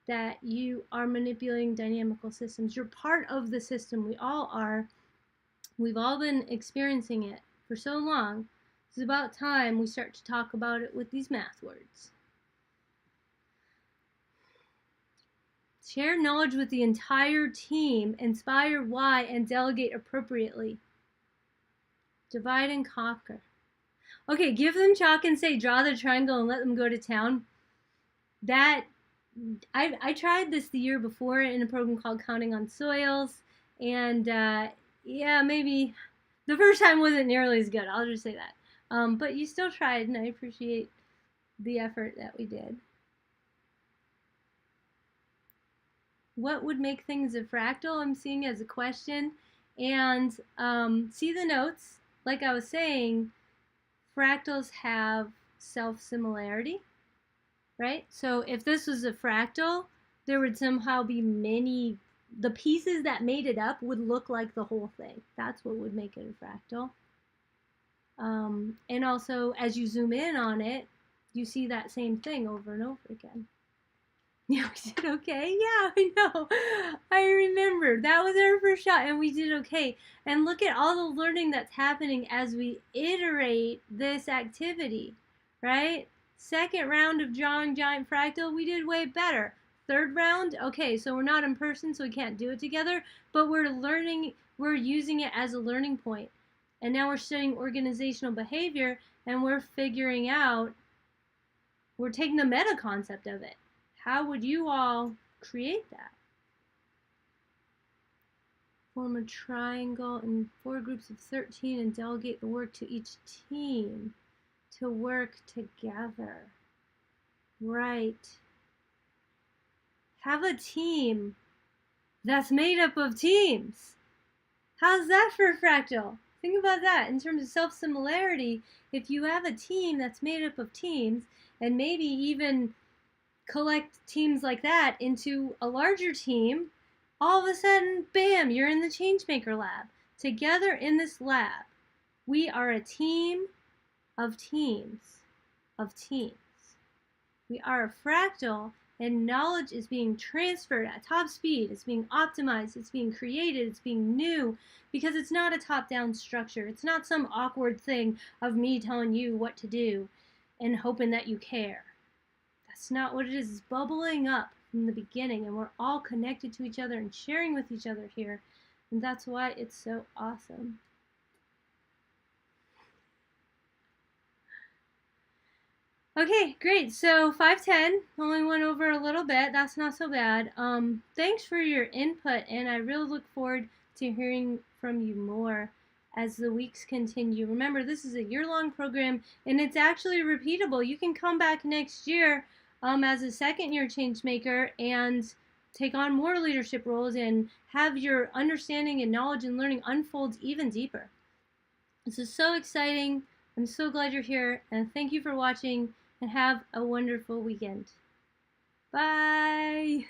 that you are manipulating dynamical systems. You're part of the system. We all are. We've all been experiencing it for so long. It's about time we start to talk about it with these math words. Share knowledge with the entire team, inspire why, and delegate appropriately. Divide and conquer. Okay, give them chalk and say draw the triangle and let them go to town. That I tried this the year before in a program called Counting on Soils, and yeah, maybe the first time wasn't nearly as good. I'll just say that. But you still tried, and I appreciate the effort that we did. What would make things a fractal? I'm seeing as a question, And see the notes. Like I was saying, fractals have self-similarity, right? So if this was a fractal, there would somehow be many, the pieces that made it up would look like the whole thing. That's what would make it a fractal. And also, as you zoom in on it, you see that same thing over and over again. Yeah, we did okay. Yeah, I know. I remember. That was our first shot, and we did okay. And look at all the learning that's happening as we iterate this activity, right? Second round of drawing giant fractal, we did way better. Third round, okay, so we're not in person, so we can't do it together, but we're learning, we're using it as a learning point. And now we're studying organizational behavior, and we're figuring out, we're taking the meta concept of it. How would you all create that? Form a triangle in 4 groups of 13 and delegate the work to each team to work together. Right. Have a team that's made up of teams. How's that for a fractal? Think about that in terms of self-similarity. If you have a team that's made up of teams, and maybe even collect teams like that into a larger team, all of a sudden, bam, you're in the Changemaker lab. Together in this lab, we are a team of teams of teams. We are a fractal, and knowledge is being transferred at top speed. It's being optimized. It's being created. It's being new, because it's not a top-down structure. It's not some awkward thing of me telling you what to do and hoping that you care. That's not what it is. It's bubbling up from the beginning, and we're all connected to each other and sharing with each other here. And that's why it's so awesome. Okay, great. So 5:10, only went over a little bit. That's not so bad. Thanks for your input, and I really look forward to hearing from you more as the weeks continue. Remember, this is a year-long program, and it's actually repeatable. You can come back next year as a second-year Changemaker and take on more leadership roles and have your understanding and knowledge and learning unfold even deeper. This is so exciting. I'm so glad you're here, and thank you for watching, and have a wonderful weekend. Bye!